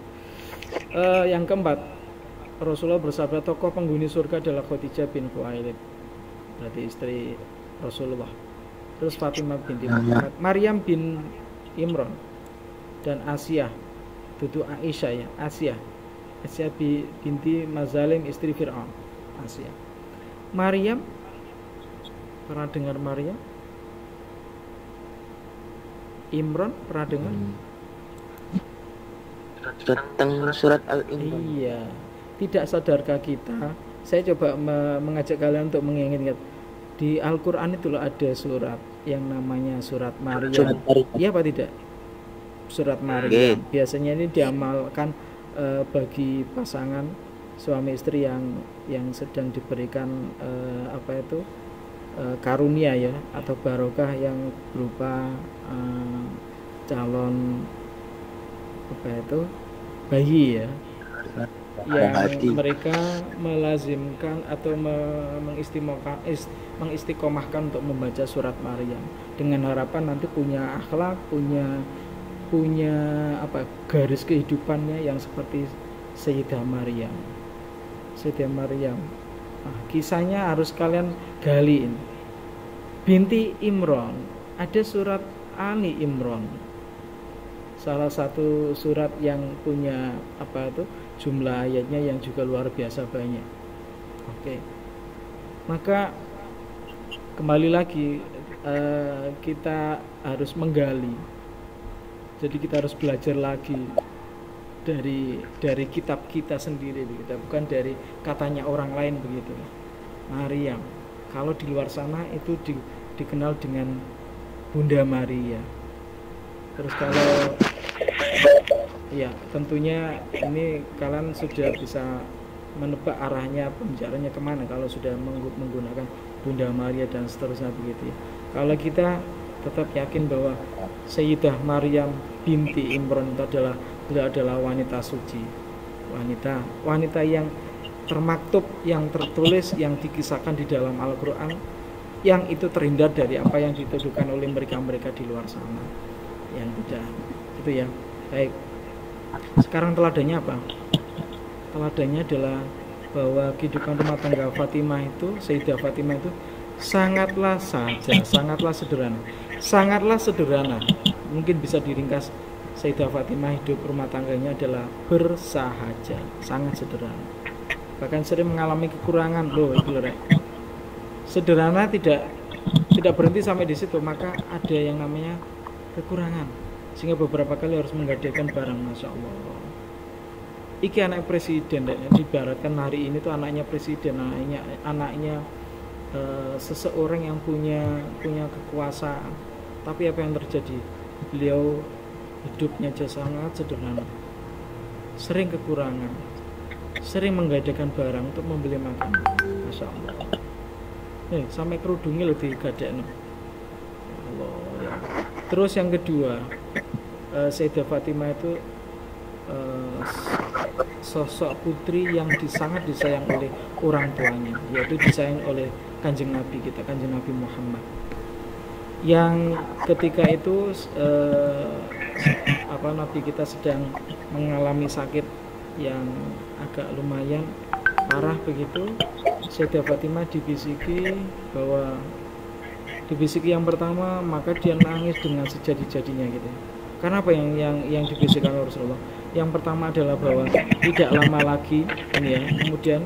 Yang keempat, Rasulullah bersabda, tokoh penghuni surga adalah Khadijah bin Khuwailid, berarti istri Rasulullah. Terus Fatimah binti Muhammad, Maryam bin Imran, dan Asiyah, itu Aisyah ya, Asiyah binti Mazalim, istri Fir'aun. Asiyah. Maryam, pernah dengar Maryam? Imran, pernah dengar? Tentang surat Al-Imran. Iya. Tidak sadarkah kita? Saya coba mengajak kalian untuk mengingat di Al-Quran itu loh ada surat yang namanya surat Maryam. Iya apa tidak? Surat Maryam. Biasanya ini diamalkan bagi pasangan suami istri yang sedang diberikan karunia ya, atau barokah yang berupa calon bayi ya, yang mereka melazimkan atau mengistiqomahkan untuk membaca surat Maryam dengan harapan nanti punya akhlak, punya garis kehidupannya yang seperti Sayyidah Maryam. Nah, kisahnya harus kalian galiin. Binti Imran, ada surat Ali Imran, salah satu surat yang punya jumlah ayatnya yang juga luar biasa banyak. Oke. Maka kembali lagi kita harus menggali. Jadi kita harus belajar lagi dari kitab kita sendiri begitu, bukan dari katanya orang lain begitu. Maryam, kalau di luar sana itu dikenal dengan Bunda Maria. Terus kalau ya tentunya ini kalian sudah bisa menebak arahnya pembicaraannya kemana kalau sudah menggunakan Bunda Maria dan seterusnya begitu ya. Kalau kita tetap yakin bahwa Sayyidah Maryam binti Imran itu adalah wanita suci, wanita yang termaktub, yang tertulis, yang dikisahkan di dalam Al-Quran, yang itu terhindar dari apa yang dituduhkan oleh mereka di luar sana, yang tidak gitu ya. Baik, sekarang teladannya apa? Teladannya adalah bahwa kehidupan rumah tangga Fatimah itu, Sayyidah Fatimah itu sangatlah saja, sangatlah sederhana. Mungkin bisa diringkas, Sayyidah Fatimah hidup rumah tangganya adalah bersahaja, sangat sederhana. Bahkan sering mengalami kekurangan loh itu loh. Sederhana tidak berhenti sampai di situ, maka ada yang namanya kekurangan, sehingga beberapa kali harus menggadaikan barang. Masya Allah, iki anak presiden, dibaratkan hari ini tuh anaknya presiden, anaknya seseorang yang punya kekuasaan. Tapi apa yang terjadi? Beliau hidupnya aja sangat sederhana, sering kekurangan, sering menggadaikan barang untuk membeli makan. Masya Allah, sampai kerudungnya loh digadekno. Allah ya. Terus yang kedua, Sayyidah Fatimah itu sosok putri yang sangat disayang oleh orang tuanya, yaitu disayang oleh Kanjeng Nabi kita, Kanjeng Nabi Muhammad, yang ketika itu Nabi kita sedang mengalami sakit yang agak lumayan parah begitu. Sayyidah Fatimah dibisiki yang pertama, maka dia nangis dengan sejadi-jadinya gitu. Karena apa yang dibisikkan oleh Rasulullah? Yang pertama adalah bahwa tidak lama lagi ini ya, kemudian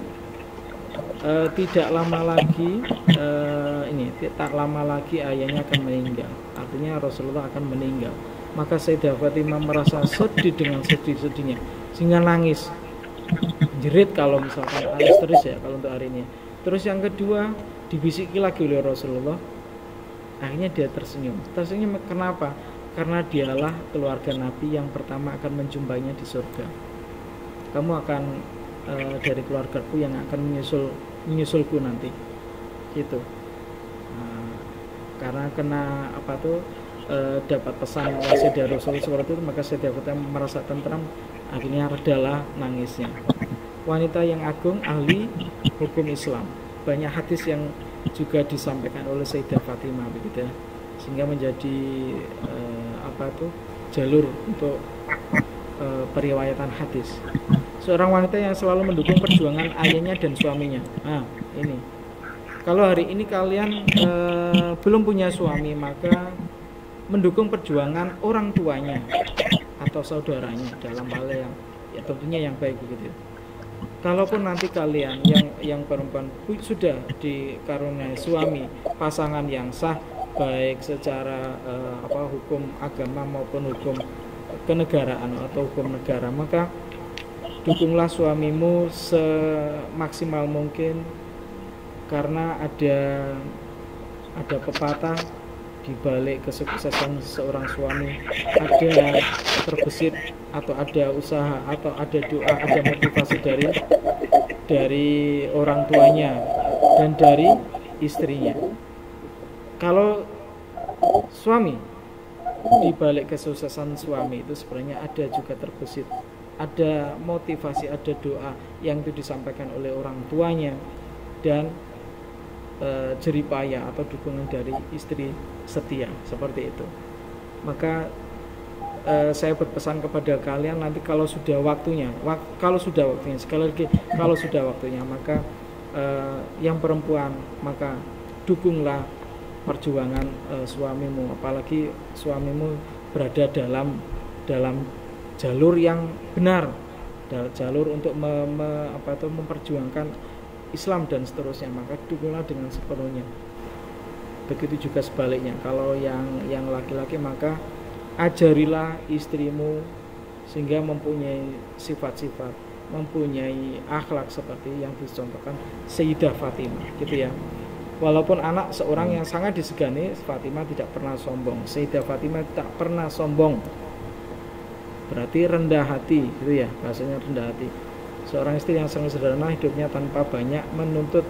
tak lama lagi ayahnya akan meninggal. Artinya Rasulullah akan meninggal. Maka Sayyidah Fatimah merasa sedih dengan sedih-sedihnya, sehingga nangis, jerit kalau misalkan histeris ya kalau untuk hari ini. Terus yang kedua dibisiki lagi oleh Rasulullah. Akhirnya dia tersenyum. Tersenyum kenapa? Karena dialah keluarga Nabi yang pertama akan menjumpainya di surga. Kamu akan dari keluargaku yang akan menyusulku nanti. Gitu. Karena kena dapat pesan wasiat dari Rasulullah seperti itu, maka Sayyidah Fatimah merasa tentram, akhirnya redalah nangisnya. Wanita yang agung, ahli hukum Islam. Banyak hadis yang juga disampaikan oleh Sayyidah Fatimah begitu ya, sehingga menjadi jalur untuk periwayatan hadis. Seorang wanita yang selalu mendukung perjuangan ayahnya dan suaminya. Ini kalau hari ini kalian belum punya suami, maka mendukung perjuangan orang tuanya atau saudaranya dalam hal yang ya tentunya yang baik begitu. Kalaupun nanti kalian yang perempuan sudah dikaruniai suami, pasangan yang sah, baik secara hukum agama maupun hukum kenegaraan atau hukum negara, maka dukunglah suamimu semaksimal mungkin, karena ada pepatah, di balik kesuksesan seorang suami ada terbesit atau ada usaha atau ada doa, ada motivasi dari orang tuanya dan dari istrinya. Kalau suami, di balik kesuksesan suami itu sebenarnya ada juga terbesit, ada motivasi, ada doa yang itu disampaikan oleh orang tuanya dan jeripaya atau dukungan dari istri setia, seperti itu. Maka saya berpesan kepada kalian, nanti kalau sudah waktunya sekali lagi, kalau sudah waktunya, maka yang perempuan, maka dukunglah perjuangan suamimu, apalagi suamimu berada dalam jalur yang benar, jalur untuk memperjuangkan Islam dan seterusnya, maka dukunglah dengan sepenuhnya. Begitu juga sebaliknya, kalau yang laki-laki maka ajarilah istrimu sehingga mempunyai sifat-sifat, mempunyai akhlak seperti yang dicontohkan Sayyidah Fatimah, gitu ya. Walaupun anak seorang yang sangat disegani, Fatimah tidak pernah sombong. Sayyidah Fatimah tak pernah sombong. Berarti rendah hati, gitu ya, bahasanya rendah hati. Seorang istri yang sangat sederhana, hidupnya tanpa banyak menuntut.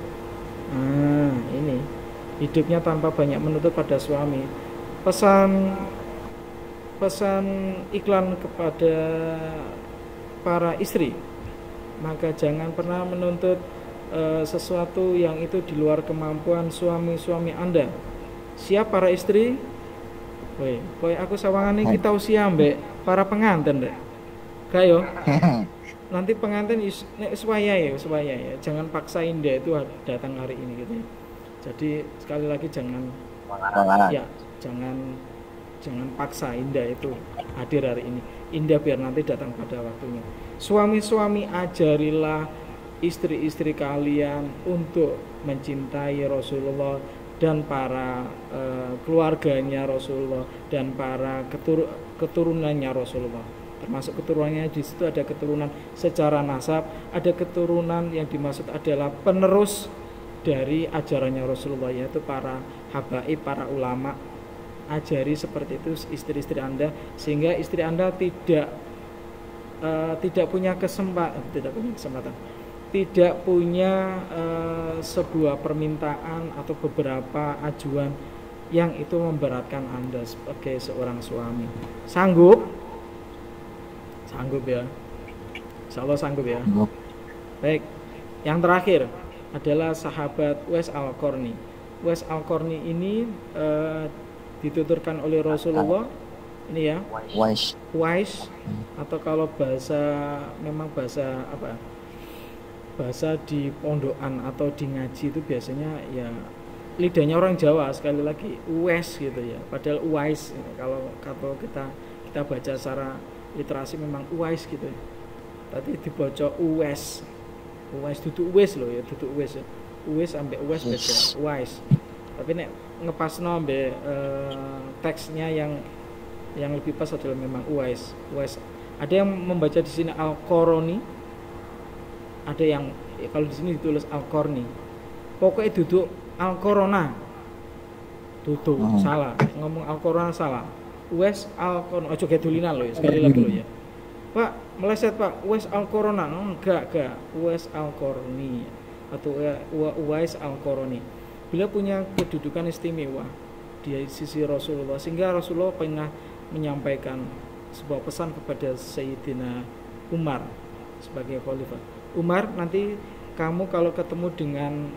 Ini hidupnya tanpa banyak menuntut pada suami. Pesan iklan kepada para istri, maka jangan pernah menuntut sesuatu yang itu di luar kemampuan suami-suami Anda. Siap para istri? Woi, koy aku sawangane kita usia mbek para pengantin deh. Kayo. Nanti pengantin nek supaya ya. Jangan paksain dia itu datang hari ini gitu ya. Jadi sekali lagi jangan paksa Indah itu hadir hari ini. Indah biar nanti datang pada waktunya. Suami-suami, ajarilah istri-istri kalian untuk mencintai Rasulullah dan para keluarganya Rasulullah dan para keturunannya Rasulullah. Termasuk keturunannya di situ ada keturunan secara nasab, ada keturunan yang dimaksud adalah penerus dari ajarannya Rasulullah, yaitu para habaib, para ulama. Ajari seperti itu istri-istri Anda sehingga istri Anda tidak punya kesempatan, tidak punya sebuah permintaan atau beberapa ajuan yang itu memberatkan Anda sebagai seorang suami. Sanggup ya, insyaallah sanggup ya. Baik, yang terakhir adalah sahabat Uwais Al-Qarni. Uwais Al-Qarni ini dituturkan oleh Rasulullah ini ya, Uwais, atau kalau bahasa di pondokan atau di ngaji itu biasanya ya lidahnya orang Jawa sekali lagi Uwais gitu ya, padahal Uwais kalau kita baca secara literasi memang Uwais gitu ya. Tadi dibaca Uwais duduk Uwais loh ya, duduk Uwais ya. Uwais sampai Uwais beda Uwais. Tapi nek ngepasno ambek teksnya yang lebih pas adalah memang Uwais. Ada yang membaca di sini Al-Qarni, ada yang kalau di sini ditulis Al-Qarni. Pokoknya duduk Al-Qarona. Duduk salah, ngomong Al-Qarona salah. Uwais Al-Qarni, ojo gedulinan loh ya, sekali lagi loh ya. Pak, meleset Pak, Uwais Al-Qarona. Enggak. Uwais Al-Qarni atau Uwais Al-Qarni. Beliau punya kedudukan istimewa di sisi Rasulullah sehingga Rasulullah pernah menyampaikan sebuah pesan kepada Sayyidina Umar sebagai khalifah. Umar, nanti kamu kalau ketemu dengan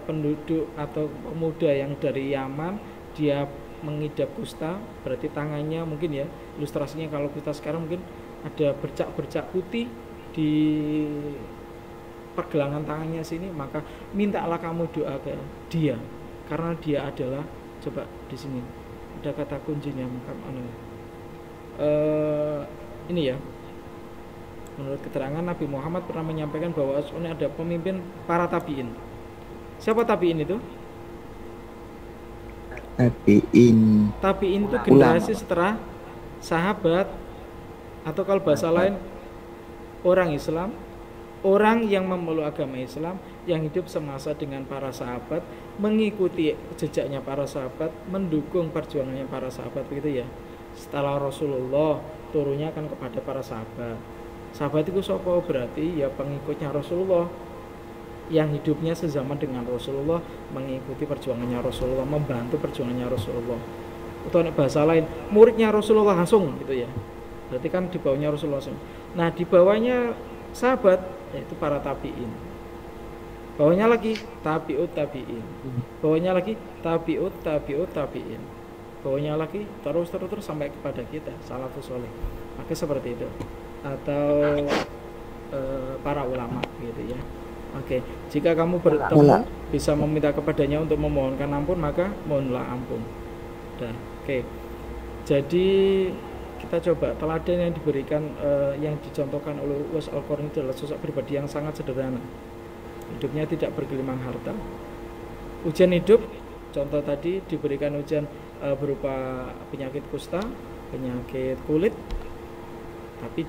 penduduk atau pemuda yang dari Yaman, dia mengidap kusta, berarti tangannya mungkin ya, ilustrasinya kalau kita sekarang mungkin ada bercak-bercak putih di pergelangan tangannya sini, maka mintalah kamu doa ke dia karena dia adalah, coba di sini ada kata kuncinya, maka ini ya, menurut keterangan Nabi Muhammad pernah menyampaikan bahwa ini ada pemimpin para tabiin. Siapa tabiin itu? Tabiin itu generasi setelah sahabat, atau kalau bahasa lain orang Islam, orang yang memeluk agama Islam, yang hidup semasa dengan para sahabat, mengikuti jejaknya para sahabat, mendukung perjuangannya para sahabat, begitu ya. Setelah Rasulullah turunnya kan kepada para sahabat. Sahabat itu siapa? Berarti ya pengikutnya Rasulullah yang hidupnya sezaman dengan Rasulullah, mengikuti perjuangannya Rasulullah, membantu perjuangannya Rasulullah. Atau bahasa lain, muridnya Rasulullah langsung gitu ya. Berarti kan di bawahnya Rasulullah langsung. Nah, di bawahnya sahabat yaitu para tabiin. Bawahnya lagi tabiut tabiin. Bawahnya lagi tabiut tabiin. Bawahnya lagi terus sampai kepada kita salafus saleh. Maka seperti itu. Atau para ulama gitu ya. Oke, jika kamu bertemu bisa meminta kepadanya untuk memohonkan ampun, maka mohonlah ampun. Dah, oke. Jadi kita coba teladan yang diberikan, yang dicontohkan oleh Uwais Al-Qarni adalah sosok pribadi yang sangat sederhana. hidupnya tidak bergelimang harta. Ujian hidup, contoh tadi diberikan ujian berupa penyakit kusta, penyakit kulit, tapi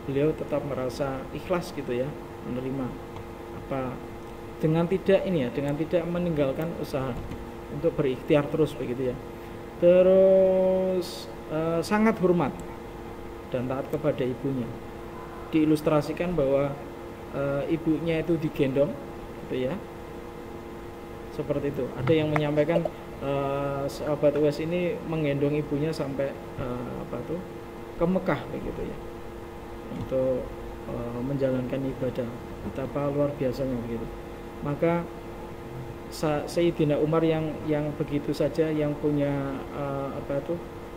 beliau tetap merasa ikhlas gitu ya, menerima apa dengan tidak meninggalkan usaha untuk berikhtiar terus begitu ya. Terus sangat hormat dan taat kepada ibunya. Diilustrasikan bahwa ibunya itu digendong gitu ya, seperti itu. Ada yang menyampaikan sahabat Uwais ini menggendong ibunya sampai ke Mekah begitu ya, untuk menjalankan ibadah. Betapa luar biasanya begitu. Maka Sayyidina Umar yang begitu saja, yang punya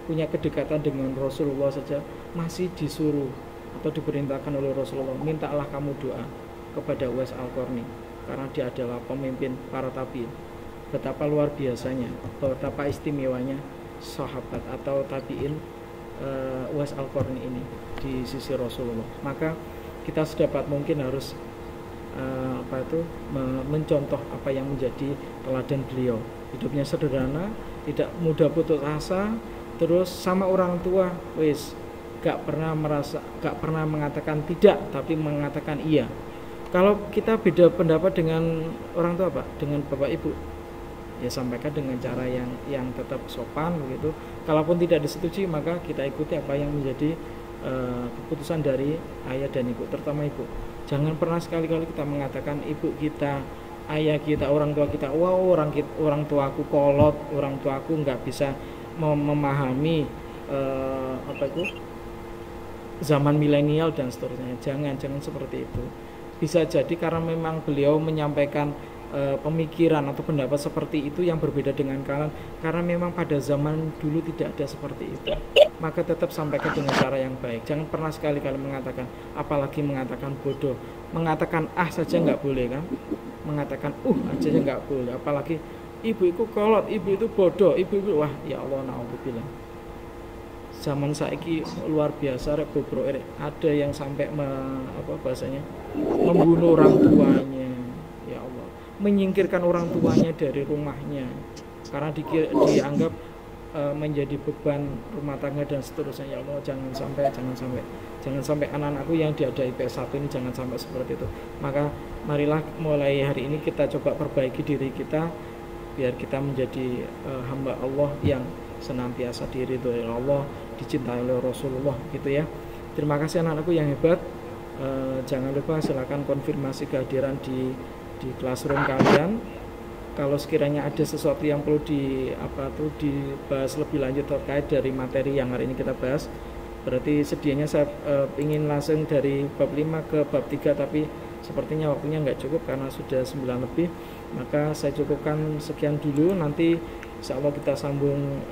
punya kedekatan dengan Rasulullah saja, masih disuruh atau diperintahkan oleh Rasulullah, mintalah kamu doa kepada Uwais Al-Qarni karena dia adalah pemimpin para tabi'in. Betapa luar biasanya, betapa istimewanya sahabat atau tabi'in Uwais Al-Qarni ini di sisi Rasulullah. Maka kita sedapat mungkin harus mencontoh apa yang menjadi teladan beliau. Hidupnya sederhana, tidak mudah putus asa, terus sama orang tua gak pernah mengatakan tidak, tapi mengatakan iya. Kalau kita beda pendapat dengan orang tua dengan bapak ibu, ya sampaikan dengan cara yang tetap sopan begitu. Kalaupun tidak disetujui, maka kita ikuti apa yang menjadi keputusan dari ayah dan ibu, terutama ibu. Jangan pernah sekali-kali kita mengatakan ibu kita, ayah kita, orang tua kita, orang tuaku kolot, orang tuaku nggak bisa memahami zaman milenial dan seterusnya. Jangan seperti itu. Bisa jadi karena memang beliau menyampaikan pemikiran atau pendapat seperti itu yang berbeda dengan kalian, karena memang pada zaman dulu tidak ada seperti itu. Maka tetap sampaikan dengan cara yang baik. Jangan pernah sekali-kali mengatakan, apalagi mengatakan bodoh. Mengatakan saja nggak boleh kan, mengatakan aja nggak boleh. Apalagi ibu itu kolot, ibu itu bodoh, ibu itu wah ya Allah, naudzubillah. Zaman saiki luar biasa rek bobrok rek. Ada yang sampai membunuh orang tuanya, ya Allah, menyingkirkan orang tuanya dari rumahnya karena dianggap menjadi beban rumah tangga dan seterusnya. Ya Allah, jangan sampai anak-anakku yang diadai IPS 1 ini jangan sampai seperti itu. Maka marilah mulai hari ini kita coba perbaiki diri kita biar kita menjadi hamba Allah yang senantiasa diridhoi oleh Allah, dicintai oleh Rasulullah gitu ya. Terima kasih anak-anakku yang hebat. Jangan lupa silakan konfirmasi kehadiran di classroom kalian. Kalau sekiranya ada sesuatu yang perlu dibahas lebih lanjut terkait dari materi yang hari ini kita bahas, berarti sedianya saya ingin langsung dari bab 5 ke bab 3, tapi sepertinya waktunya nggak cukup karena sudah 9 lebih. Maka saya cukupkan sekian dulu, nanti insya Allah kita sambung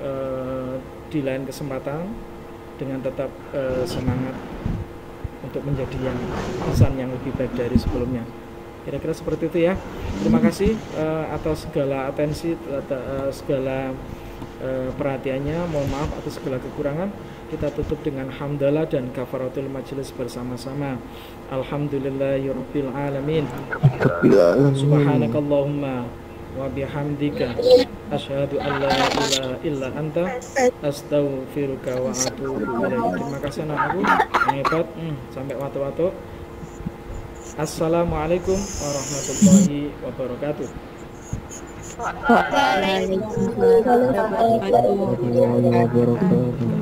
di lain kesempatan dengan tetap semangat untuk menjadi insan yang lebih baik dari sebelumnya. Kira-kira seperti itu ya. Terima kasih atas segala atensi, segala perhatiannya. Mohon maaf atas segala kekurangan. Kita tutup dengan hamdalah dan kafaratul majelis bersama-sama. Alhamdulillahirabbil alamin. Subhanakallahumma wa bihamdika asyhadu an la ilaha illa anta astaghfiruka wa atubu ilaik. Terima kasih anakku yang hebat. Sampai waktu-waktu. Assalamualaikum warahmatullahi wabarakatuh. Waalaikumsalam warahmatullahi wabarakatuh.